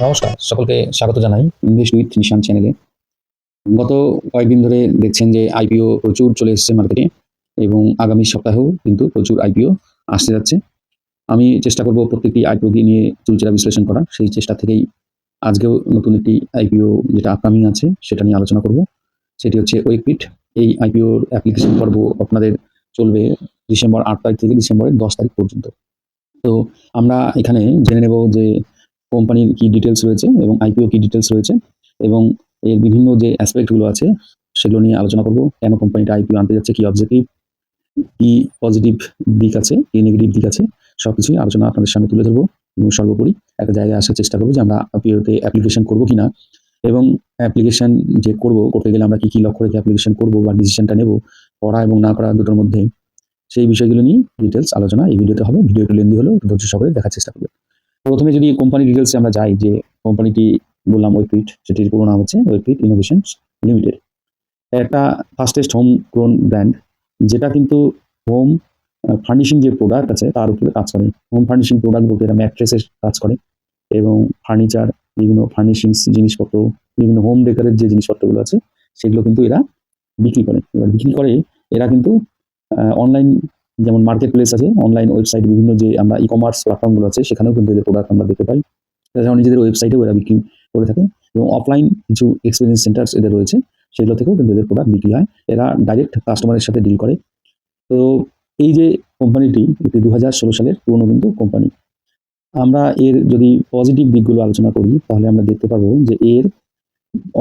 নমস্কার, সকলকে স্বাগত জানাই ইনভেস্ট উইথ নিশান চ্যানেলে। গত কয়েকদিন ধরে দেখছেন যে আইপিও প্রচুর চলে এসেছে মার্কেটে এবং আগামী সপ্তাহেও কিন্তু প্রচুর আইপিও আসতে যাচ্ছে। আমি চেষ্টা করব প্রত্যেকটি আইপিওকে নিয়ে চুলচেরা বিশ্লেষণ করার। সেই চেষ্টা থেকেই আজকেও নতুন একটি আইপিও যেটা আপকামিং আছে সেটা নিয়ে আলোচনা করব। সেটি হচ্ছে ওয়েকপিট। এই আইপিওর অ্যাপ্লিকেশন পর্ব আপনাদের চলবে ডিসেম্বর ৮ তারিখ থেকে ডিসেম্বরের ১০ তারিখ পর্যন্ত। তো আমরা এখানে জেনে নেব যে কোম্পানির কি ডিটেলস রয়েছে এবং আইপিও কি ডিটেলস রয়েছে এবং এর বিভিন্ন যে অ্যাসপেক্টগুলো আছে সেগুলো নিয়ে আলোচনা করব। কেন কোম্পানিটা আইপিও আনতে যাচ্ছে, কি অবজেক্টিভ, কি পজিটিভ দিক আছে, কি নেগেটিভ দিক আছে, সবকিছুই আলোচনা আপনাদের সামনে তুলে ধরবো এবং সর্বোপরি একটা জায়গায় আসার চেষ্টা করবো যে আমরা আইপিওতে অ্যাপ্লিকেশন করবো কিনা এবং অ্যাপ্লিকেশন যে করতে গেলে আমরা কি লক্ষ্য রেখে অ্যাপ্লিকেশন করবো বা ডিসিশনটা নেব, করা এবং না করা দুটোর মধ্যে, সেই বিষয়গুলো নিয়ে ডিটেলস আলোচনা এই ভিডিওতে হবে। ভিডিও একটু লেন্দি হলেও ধৈর্য সহকারে দেখার চেষ্টা করবে। প্রথমে যদি কোম্পানি ডিটেলসে আমরা যাই, যে কোম্পানিটি বললাম ওয়েকপিট, সেটির পুরো নাম হচ্ছে ওয়েকপিট ইনোভেশনস লিমিটেড। একটা ফাস্টেস্ট হোম গ্রোন ব্র্যান্ড, যেটা কিন্তু হোম ফার্নিশিং যে প্রোডাক্ট আছে তার উপরে কাজ করে। হোম ফার্নিশিং প্রোডাক্ট বলতে এরা ম্যাট্রেসের কাজ করে এবং ফার্নিচার, বিভিন্ন ফার্নিশিংস জিনিসপত্র, বিভিন্ন হোম ডেকারের যে জিনিসপত্রগুলো আছে সেগুলো কিন্তু এরা বিক্রি করে। এবার বিক্রি করে এরা কিন্তু অনলাইন, যেমন মার্কেট প্লেস আছে, অনলাইন ওয়েবসাইট, বিভিন্ন যে আমরা ই কমার্স প্ল্যাটফর্মগুলো আছে সেখানেও কিন্তু এদের প্রোডাক্ট আমরা দেখতে পাই। এছাড়াও নিজেদের ওয়েবসাইটেও এরা বিক্রি করে থাকে এবং অফলাইন কিছু এক্সপিরিয়েন্স সেন্টার্স এদের রয়েছে, সেগুলো থেকেও কিন্তু এদের প্রোডাক্ট বিক্রি হয়। এরা ডাইরেক্ট কাস্টমারের সাথে ডিল করে। তো এই যে কোম্পানিটি, এটি ২০১৬ সালের পুরনো কিন্তু কোম্পানি। আমরা এর যদি পজিটিভ দিকগুলো আলোচনা করি তাহলে আমরা দেখতে পারবো যে এর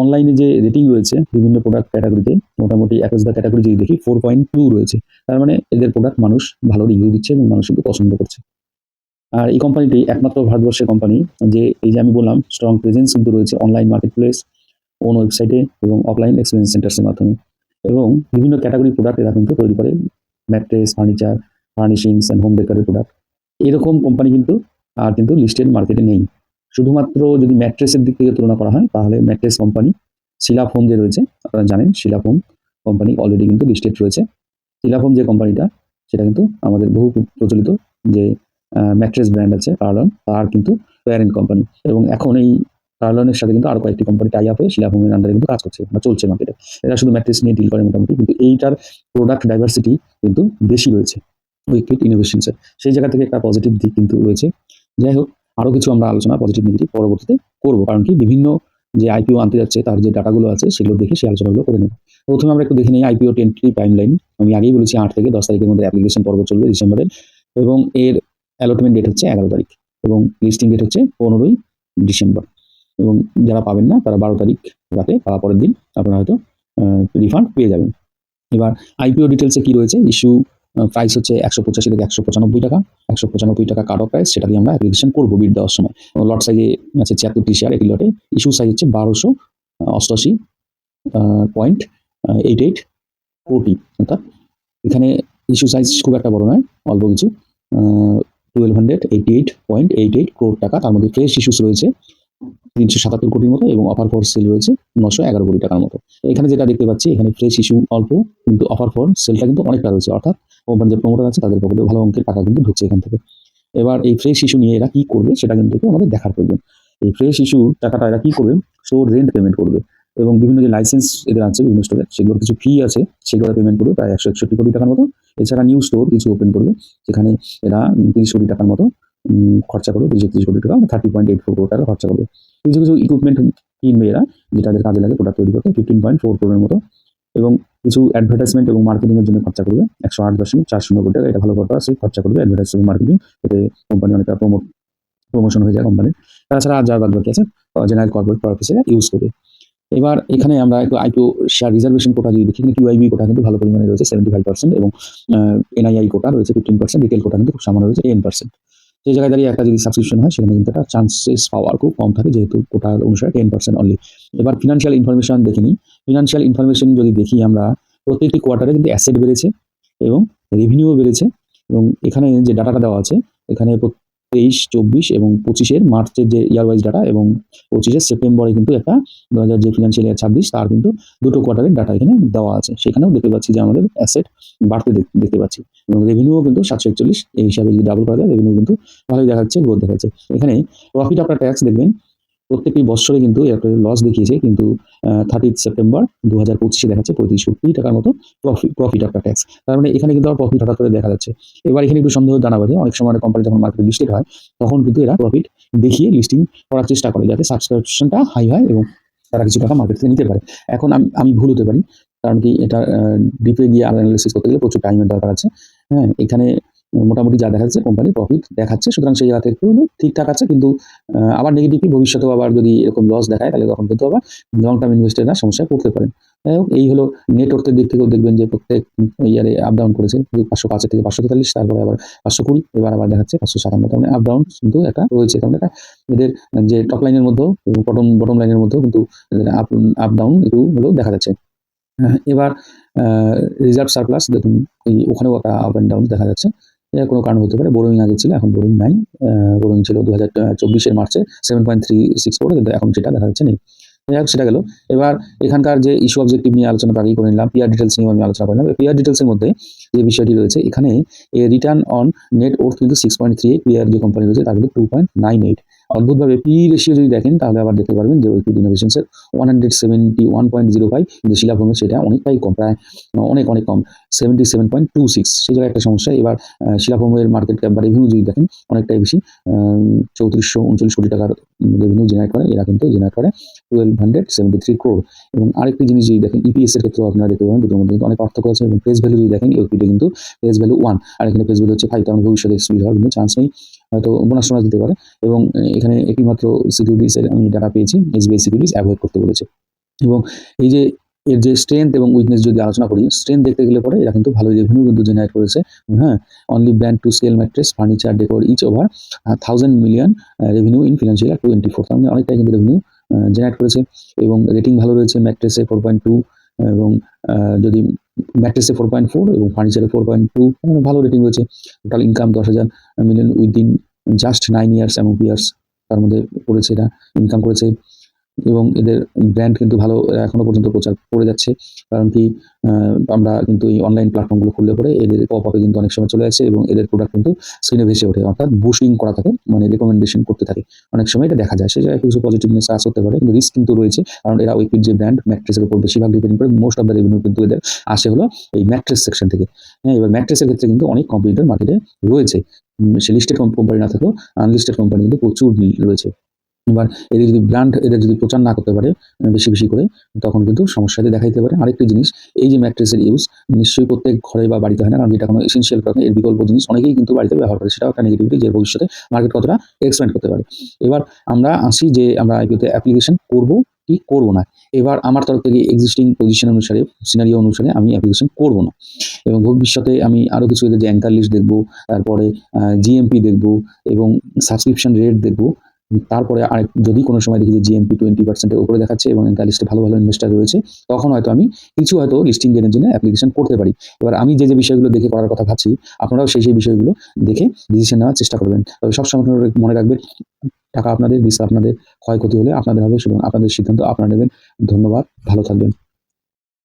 অনলাইনে যে রেটিং রয়েছে বিভিন্ন প্রোডাক্ট ক্যাটাগরিতে, মোটামুটি অ্যাক্রস দ্য ক্যাটাগরি যদি দেখি 4.2 রয়েছে। তার মানে এদের প্রোডাক্ট মানুষ ভালো রিভিউ দিচ্ছে এবং মানুষ কিন্তু পছন্দ করছে। আর এই কোম্পানিটি একমাত্র ভারতবর্ষের কোম্পানি যে এই যে আমি বললাম স্ট্রং প্রেজেন্স কিন্তু রয়েছে অনলাইন মার্কেট প্লেস, ওন ওয়েবসাইটে এবং অফলাইন এক্সপিরিয়েন্স সেন্টার্সের মাধ্যমে, এবং বিভিন্ন ক্যাটাগরি প্রোডাক্ট এরা কিন্তু তৈরি করে, mattress, furniture, furnishings and home ডেকারের প্রোডাক্ট। এরকম কোম্পানি কিন্তু আর কিন্তু লিস্টেড মার্কেটে নেই। শুধুমাত্র যদি ম্যাট্রেসের দিক থেকে তুলনা করা হয় তাহলে ম্যাট্রেস কোম্পানি শিলাপ হোম যে রয়েছে, আপনারা জানেন শিলাপ হোম কোম্পানি অলরেডি কিন্তু লিস্টেড রয়েছে। শিলাপ হোম যে কোম্পানিটা সেটা কিন্তু আমাদের বহু প্রচলিত যে ম্যাট্রেস ব্র্যান্ড আছে কার্লন, তার কিন্তু প্যারেন্ট কোম্পানি, এবং এখন এই কার্লনের সাথে কিন্তু আরো কয়েকটি কোম্পানি টাই আপ হয়ে শিলাপ হোমের আন্ডারে কিন্তু কাজ করছে বা চলছে মার্কেটে। এরা শুধু ম্যাট্রেস নিয়ে ডিল করে মোটামুটি, কিন্তু এইটার প্রোডাক্ট ডাইভার্সিটি কিন্তু বেশি রয়েছে উইকপিট ইনোভেশনসের। সেই জায়গা থেকে একটা পজিটিভ দিক কিন্তু রয়েছে। যাই হোক, আরো কিছু আমরা আলোচনা পজিটিভ নেগেটিভ পরবর্তীতে করবো, কারণ কি বিভিন্ন যে আইপিও আনতে যাচ্ছে তার যে ডাটাগুলো আছে সেগুলো দেখে সেই আলোচনাগুলো করে নেব। প্রথমে আমরা একটু দেখে নিই আইপিও টেন্টলি টাইমলাইন। আমি আগেই বলেছি ৮ থেকে ১০ তারিখের মধ্যে অ্যাপ্লিকেশন পর্ব চলবে ডিসেম্বরের, এবং এর অ্যালটমেন্ট ডেট হচ্ছে ১১ তারিখ এবং লিস্টিং ডেট হচ্ছে ১৫ই ডিসেম্বর, এবং যারা পাবেন না তারা ১২ তারিখ রাতে বা পরের দিন আপনারা হয়তো রিফান্ড পেয়ে যাবেন। এবার আইপিও ডিটেলসে কি রয়েছে, ইস্যু প্রাইস হচ্ছে ১৮৫ থেকে ১৯৫ টাকা, ১৯৫ টাকা কাট অফ প্রাইস, সেটা দিয়ে আমরা অ্যাপ্লিকেশন করবো বিড দেওয়ার সময়। লট সাইজে আছে ৭৬টি শেয়ার একটি লটে, ইস্যু সাইজ হচ্ছে ১২৮৮.88 কোটি, অর্থাৎ এখানে ইস্যু সাইজ খুব একটা বড় নয়, অল্প কিছু, 1288.88 crore টাকা। তার মধ্যে ফ্রেশ ইস্যুস রয়েছে ৩৭৭ কোটির মতো এবং অফার ফর সেল রয়েছে ৯১১ কোটি টাকার মতো। এখানে যেটা দেখতে পাচ্ছি, এখানে ফ্রেশ ইস্যু অল্প কিন্তু অফার ফর সেলটা কিন্তু অনেকটা রয়েছে, অর্থাৎ কোম্পানির যে প্রমোটার আছে তাদের পকেটে ভালো অঙ্কের টাকা কিন্তু ঢুকছে এখান থেকে। এবার এই ফ্রেশ ইস্যু নিয়ে এরা কি করবে সেটা কিন্তু আমাদের দেখার প্রয়োজন। এই ফ্রেশ ইস্যু টাকাটা এরা কি করবে, স্টোর রেন্ট পেমেন্ট করবে এবং বিভিন্ন যে লাইসেন্স এদের আছে বিভিন্ন স্টোরের, সেগুলোর কিছু ফি আছে সেগুলো পেমেন্ট করবে প্রায় ১৬১ কোটি টাকার মতো। এছাড়া নিউ স্টোর কিছু ওপেন করবে, সেখানে এরা ৩০ কোটি টাকার মতো খরচা করবে, ৩০ কোটি টাকা, 30.84 কোটি টাকা খরচা করবে। কিছু কিছু ইকুইপমেন্ট কিনবে এরা, যেটা এদের কাজে লাগে প্রোডাক্ট তৈরি করতে, 15.4 crore মতো, এবং কিছু অ্যাডভার্টাইজমেন্ট এবং মার্কেটিং এর জন্য খরচা করবে ১০৮.৪০ কোটি টাকা। এটা ভালো কথা, সেই খরচা করবে অ্যাডভার্টাইজমেন্ট মার্কেটিং, এতে কোম্পানি অনেকটা প্রমোশন হয়ে যায় কোম্পানির। তাছাড়া আর যা বাদ বাকি আছে জেনারেল কর্পোরেট পারপাসে ইউজ করবে। এবার এখানে আমরা একটু আইপিও শেয়ার রিজার্ভেশন কোটা যদি দেখি, কিউআইবি কোটা কিন্তু ভালো পরিমাণে রয়েছে 75%, এবং এনআইআই কোটা রয়েছে 15%, রিটেল কোটা কিন্তু খুব সামান্য রয়েছে 10%। সেই জায়গায় দাঁড়িয়ে একটা যদি সাবস্ক্রিপশন হয় সেখানে কিন্তু একটা চান্সেস পাওয়ার খুব কম থাকে, যেহেতু কোটার অনুসারে 10% অনলি। এবার ফিনান্সিয়াল ইনফরমেশন দেখে নিই। ফিনান্সিয়াল ইনফরমেশন যদি দেখি আমরা, প্রত্যেকটি কোয়ার্টারে কিন্তু অ্যাসেট বেড়েছে এবং রেভিনিউও বেড়েছে, এবং এখানে যে ডাটাটা দেওয়া আছে এখানে ২৩, ২৪ এবং ২৫-এর মার্চের যে ইয়ার ওয়াইজ ডাটা, এবং ২৫-এর সেপ্টেম্বরে কিন্তু একটা ২০০০ যে ফিনান্সিয়াল ইয়ার ২৬ তার কিন্তু দুটো কোয়ার্টারের ডাটা এখানে দেওয়া আছে। সেখানেও দেখতে পাচ্ছি যে আমাদের অ্যাসেট বাড়তে দেখতে পাচ্ছি, এবং রেভিনিউও কিন্তু ৭৪১, এই হিসাবে যদি ডাবল করা যায় রেভিনিউ কিন্তু ভালোই দেখাচ্ছে, গ্রোথ দেখাচ্ছে। এখানে প্রফিট আফটার ট্যাক্স দেখবেন প্রত্যেকটি বছরে কিন্তু একটা লস দেখিয়েছে, কিন্তু 30 সেপ্টেম্বর 2025 দেখাচ্ছে 35 কোটি টাকার মতো প্রফিট আফটার ট্যাক্স। তার মানে এখানে কিন্তু আর প্রফিট হঠাৎ করে দেখা যাচ্ছে। এবার এখানে একটু সন্দেহ দানা বাঁধে, অনেক সময় কোম্পানি যখন মার্কেটে লিস্টেড হয় তখন কিন্তু এরা প্রফিট দেখিয়ে লিস্টিং করার চেষ্টা করে যাতে সাবস্ক্রিপশনটা হাই হয় এবং তারা কিছু টাকা মার্কেট থেকে নিতে পারে। এখন আমি ভুল হতে পারি, কারণ কি এটা ডিপে গিয়ে আরো অ্যানালিসিস করতে গেলে প্রচুর টাইমের দরকার আছে। হ্যাঁ, এখানে মোটামুটি যা দেখা যাচ্ছে কোম্পানি প্রফিট দেখাচ্ছে, সুতরাং সেই জায়গা থেকে একটু ঠিকঠাক আছে। কিন্তু আবার নেগেটিভলি ভবিষ্যতেও আবার যদি এরকম লস দেখায় তাহলে তখন কিন্তু আবার লং টার্ম ইনভেস্টররা সমস্যায় পড়তে পারেন। যাই হোক, এই হলো নেটওয়ার্থের দিক থেকেও দেখবেন যে প্রত্যেক ইয়ারে আপ ডাউন করেছে, 505 থেকে 543, তারপরে আবার 520, এবার আবার দেখাচ্ছে 557। তার মানে আপ ডাউন কিন্তু একটা রয়েছে। কারণ এটা এদের যে টপ লাইনের মধ্যেও এবং বটম লাইনের মধ্যেও কিন্তু আপ ডাউন একটু হলেও দেখা যাচ্ছে। এবার রিজার্ভ সারপ্লাস দেখুন, ওখানেও একটা আপ অ্যান্ড ডাউন দেখা যাচ্ছে। এর কোনো কারণ হতে পারে, বোরোইং আগে ছিল, এখন বোরোইং নাই। বোরোইং ছিল 2024 মার্চে 7.36 কিন্তু এখন যেটা দেখা যাচ্ছে নেই। যাই হোক, সেটা গেল। এবার এখানকার যে ইস্যু অবজেক্টিভ নিয়ে আলোচনা আগেই করে নিলাম, পিআর ডিটেলস নিয়ে আমি আলোচনা করলাম। পিআর ডিটেলসের মধ্যে যে বিষয়টি রয়েছে, এখানে রিটার্ন অন নেট ওর্থ কিন্তু 6.38, পিআর যে কোম্পানি রয়েছে তার কিন্তু 2.98। অদ্ভুতভাবে পি রেশিও যদি দেখেন তাহলে আবার দেখতে পারবেন যে ওইকুইড ইনোভেশনসের 171.05, কিন্তু শিলা ফোমের সেটা অনেকটাই কম, প্রায় অনেক কম, 77.26। সেই জায়গায় একটা সমস্যা। এবার শিলা ফোমের মার্কেট ক্যাপ বা রেভিনিউ যদি দেখেন অনেকটাই বেশি, 3439 কোটি টাকার রেভিনিউ জেনারেট করে, এরা কিন্তু জেনারেট করে 1273 crore। এবং আরেকটি জিনিস যদি দেখেন ইপিএস এর ক্ষেত্রেও আপনারা দেখতে পাবেন দুটোর মধ্যে কিন্তু অনেক পার্থক্য আছে। এবং ফেস ভ্যালু যদি দেখেন ইউপিতে কিন্তু ফেস ভ্যালু 1 আর এখানে ফেস ভ্যালু হচ্ছে 5, কারণ ভবিষ্যতে এক্সপিরিয়েন্স হওয়ার কিন্তু চান্স নেই, হয়তো বোনাস দিতে পারে। এবং এখানে একটিমাত্র সিকিউরিটিস এর আমি ডাটা পেয়েছি, এসবিআই সিকিউরিটিস অ্যাভয়েড করতে বলেছে। এবং এই যে এর যে স্ট্রেংথ এবং উইকনেস যদি আলোচনা করি, স্ট্রেংথ দেখতে গেলে পরে এরা কিন্তু ভালো রেভিনিউ কিন্তু জেনারেট করেছে। হ্যাঁ, only brand to scale mattress, furniture, decor each over 1000 million revenue in financial 2024। তার মানে অনেকটাই কিন্তু রেভিনিউ জেনারেট করেছে। এবং রেটিং ভালো রয়েছে, ম্যাট্রেসে 4.2, এবং যদি ম্যাট্রেসে 4.4 এবং ফার্নিচারে 4.2, ভালো রেটিং রয়েছে। Total income 10,000 million within just 9 years এবং ইয়ার্স তার মধ্যে করেছে, এটা ইনকাম করেছে। এবং এদের ব্র্যান্ড কিন্তু ভালো এখনো পর্যন্ত প্রচার করে যাচ্ছে। কারণ কি আমরা কিন্তু এই অনলাইন প্ল্যাটফর্মগুলো খুললে পরে এদের পপ-আপে কিন্তু অনেক সময় চলে আসে এবং এদের প্রোডাক্ট কিন্তু স্ক্রিনে ভেসে ওঠে, অর্থাৎ বুস্টিং করা থাকে, মানে রেকমেন্ডেশন করতে থাকে। অনেক সময় এটা দেখা যায়, সে জায়গায় কিছু পজিটিভনেস কাজ করতে পারে, কিন্তু রিস্ক কিন্তু রয়েছে। কারণ এরা উইকউইড যে ব্র্যান্ড ম্যাট্রেসের উপর বেশিরভাগ ডিপেন্ড করে, মোস্ট অফ দ্য রেভিনিউ কিন্তু এদের আসে হলো এই ম্যাট্রেস সেকশন থেকে। হ্যাঁ, এবার ম্যাট্রেসের ক্ষেত্রে কিন্তু অনেক কম্পিটিটর মার্কেটে রয়েছে। সে লিস্টেড কোম্পানি না থাকলেও আনলিস্টেড কোম্পানি কিন্তু প্রচুর রয়েছে। এবার এদের যদি ব্র্যান্ড এদের যদি প্রচার না করতে পারে বেশি করে, তখন কিন্তু সমস্যাতে দেখা দিতে পারে। আরেকটি জিনিস, এই যে ম্যাট্রেসের ইউজ নিশ্চয়ই প্রত্যেক ঘরে বা বাড়িতে হয় না, কারণ এটা কোনো এসেনশিয়াল কারণে এর বিকল্প জিনিস অনেকেই কিন্তু বাড়িতে ব্যবহার করে, সেটাও একটা নেগেটিভিটি যে ভবিষ্যতে মার্কেট কতটা এক্সপ্যান্ড করতে পারে। এবার আমরা আসি যে আমরা আইপিওতে অ্যাপ্লিকেশন করব কি করব না। এবার আমার তরফ থেকে এক্সিস্টিং পজিশন অনুসারে, সিনারিও অনুসারে আমি অ্যাপ্লিকেশন করব না। এবং ভবিষ্যতে আমি আরও কিছু এদের যে অ্যাঙ্কার লিস্ট দেখবো, তারপরে জিএমপি দেখবো এবং সাবস্ক্রিপশন রেট দেখবো। তারপরে আরেক যদি কোনো সময় দেখি যে জিএমপি 20% উপরে দেখাচ্ছে এবং এঙ্কার লিস্টে ভালো ইনভেস্টর রয়েছে, তখন হয়তো আমি কিছু লিস্টিং গেনের জন্য অ্যাপ্লিকেশন করতে পারি। এবার আমি যে বিষয়গুলো দেখে করার কথা ভাবছি, আপনারাও সেই বিষয়গুলো দেখে ডিসিশন নেওয়ার চেষ্টা করবেন। তবে সবসময় মনে রাখবেন, টাকা আপনাদের, রিস্ক আপনাদের, ক্ষয়ক্ষতি হলে আপনাদের হবে, সুতরাং আপনাদের সিদ্ধান্ত আপনারা নেবেন। ধন্যবাদ, ভালো থাকবেন।